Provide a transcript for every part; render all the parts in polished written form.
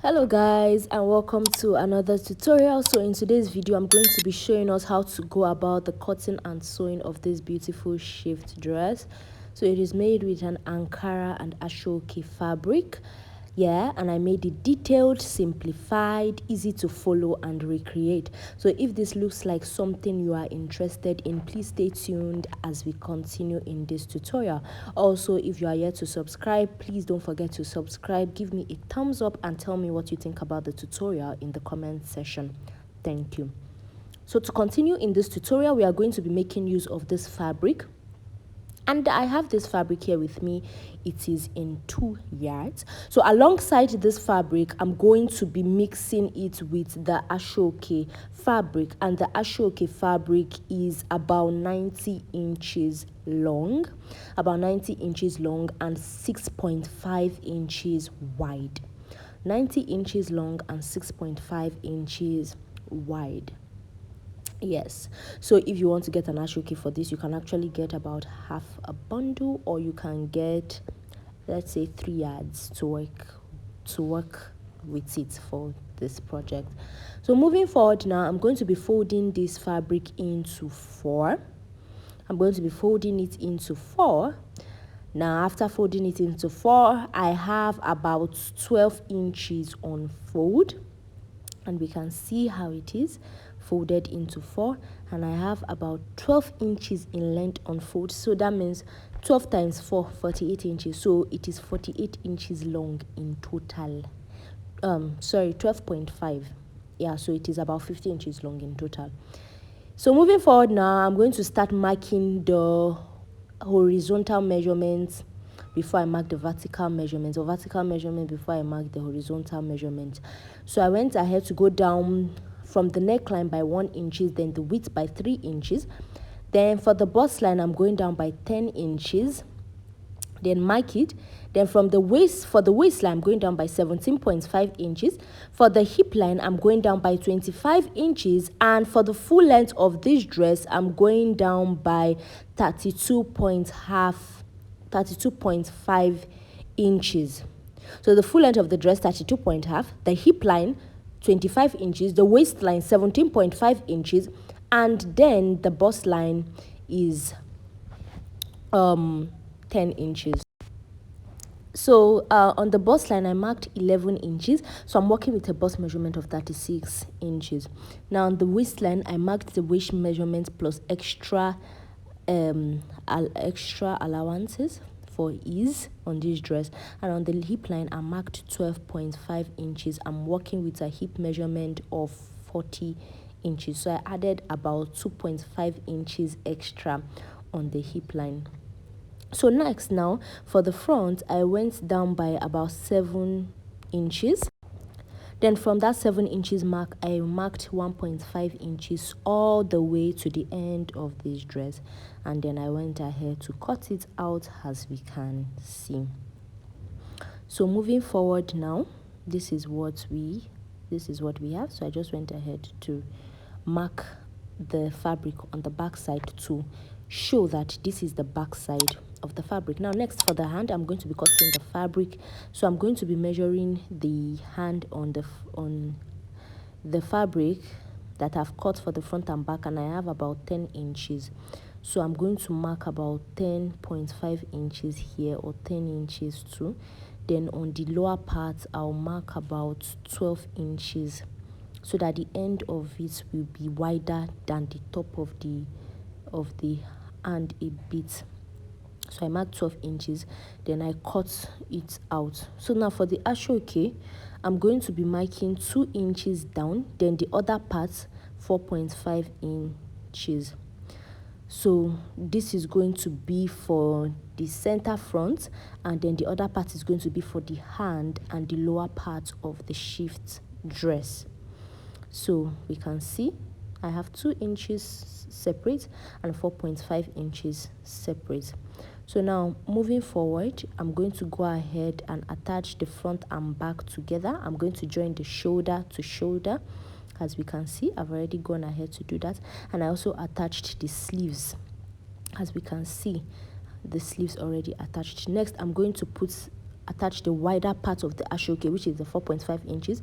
Hello guys, and welcome to another tutorial. So in today's video I'm going to be showing us how to go about the cutting and sewing of this beautiful shift dress. So it is made with an Ankara and Ashoke fabric, and I made it detailed, simplified, easy to follow and recreate. So if this looks like something you are interested in, please stay tuned as we continue in this tutorial. Also, if you are yet to subscribe, please don't forget to subscribe, give me a thumbs up and tell me what you think about the tutorial in the comment section. Thank you. So to continue in this tutorial, we are going to be making use of this fabric. And I have this fabric here with me. It is in 2 yards. So alongside this fabric, I'm going to be mixing it with the Ashoke fabric. And the Ashoke fabric is about 90 inches long. About 90 inches long and 6.5 inches wide. 90 inches long and 6.5 inches wide. Yes, so if you want to get an Ashoke for this, you can actually get about half a bundle, or you can get, let's say, 3 yards to work with it for this project. So moving forward now, I'm going to be folding this fabric into 4. I'm going to be folding it into 4. Now after folding it into 4, I have about 12 inches on fold, and we can see how it is folded into 4, and I have about 12 inches in length on fold. So that means 12 times 4, 48 inches. So it is 48 inches long in total. 12.5. Yeah, so it is about 50 inches long in total. So moving forward now, I'm going to start marking the horizontal measurements before I mark the vertical measurements, or vertical measurement before I mark the horizontal measurement. So I went ahead to go down from the neckline by 1 inch, then the width by 3 inches. Then for the bust line, I'm going down by 10 inches. Then mark it. Then from the waist, for the waistline, I'm going down by 17.5 inches. For the hip line, I'm going down by 25 inches. And for the full length of this dress, I'm going down by 32.5 inches. So the full length of the dress, 32.5, the hip line 25 inches, the waistline 17.5 inches, and then the bust line is 10 inches. So on the bust line, I marked 11 inches. So I'm working with a bust measurement of 36 inches. Now on the waistline, I marked the waist measurement plus extra allowances for ease on this dress. And on the hip line, I marked 12.5 inches. I'm working with a hip measurement of 40 inches. So I added about 2.5 inches extra on the hip line. So next, now for the front, I went down by about 7 inches. Then from that 7 inches mark, I marked 1.5 inches all the way to the end of this dress, and then I went ahead to cut it out, as we can see. So moving forward now, this is what we have. So I just went ahead to mark the fabric on the back side to show that this is the back side of the fabric. Now next, for the hand, I'm going to be cutting the fabric. So I'm going to be measuring the hand on the fabric that I've cut for the front and back, and I have about 10 inches. So I'm going to mark about 10.5 inches here, or 10 inches too. Then on the lower part, I'll mark about 12 inches so that the end of it will be wider than the top of the hand a bit. So I marked 12 inches, then I cut it out. So now for the Ashoke, I'm going to be marking 2 inches down, then the other part 4.5 inches. So this is going to be for the center front, and then the other part is going to be for the hand and the lower part of the shift dress. So we can see I have 2 inches separate and 4.5 inches separate. So now moving forward, I'm going to go ahead and attach the front and back together. I'm going to join the shoulder to shoulder. As we can see, I've already gone ahead to do that, and I also attached the sleeves. As we can see, the sleeves already attached. Next, I'm going to put attach the wider part of the Ashoke, which is the 4.5 inches.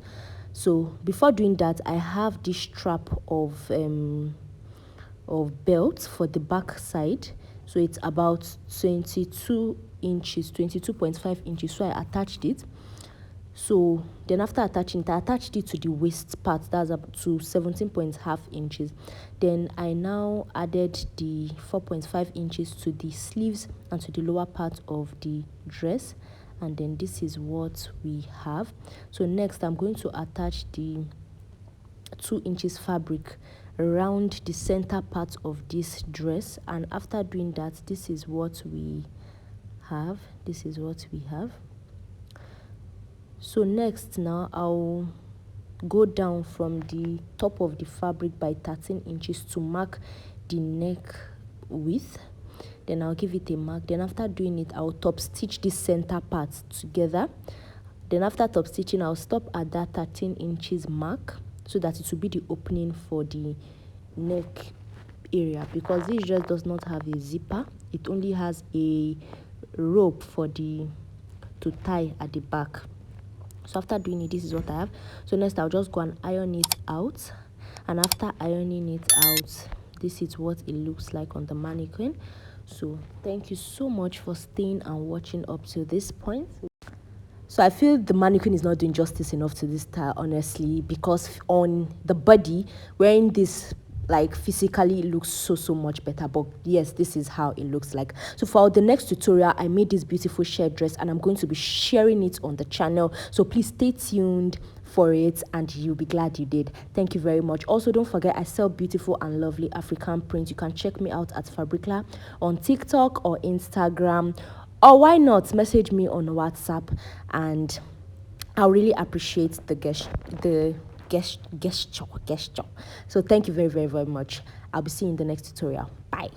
So before doing that, I have this strap of belt for the back side. So it's about 22 inches, 22.5 inches. So I attached it. So then after attaching it, I attached it to the waist part, that's up to 17.5 inches. Then I now added the 4.5 inches to the sleeves and to the lower part of the dress, and then this is what we have. So next I'm going to attach the 2 inches fabric around the center part of this dress, and after doing that, this is what we have. So next, now I'll go down from the top of the fabric by 13 inches to mark the neck width. Then I'll give it a mark. Then after doing it, I'll top stitch this center part together. Then after top stitching, I'll stop at that 13 inches mark so that it will be the opening for the neck area, because this dress does not have a zipper. It only has a rope to tie at the back. So after doing it, this is what I have. So next I'll just go and iron it out, and after ironing it out, this is what it looks like on the mannequin. So thank you so much for staying and watching up to this point. So I feel the mannequin is not doing justice enough to this style, honestly, because on the body, wearing this like physically looks so much better. But yes, this is how it looks like. So for the next tutorial, I made this beautiful shirt dress, and I'm going to be sharing it on the channel. So please stay tuned for it, and you'll be glad you did. Thank you very much. Also, don't forget, I sell beautiful and lovely African prints. You can check me out at Fabricla on TikTok or Instagram, or why not message me on WhatsApp, and I'll really appreciate the gesture. So thank you very much. I'll be seeing you in the next tutorial. Bye.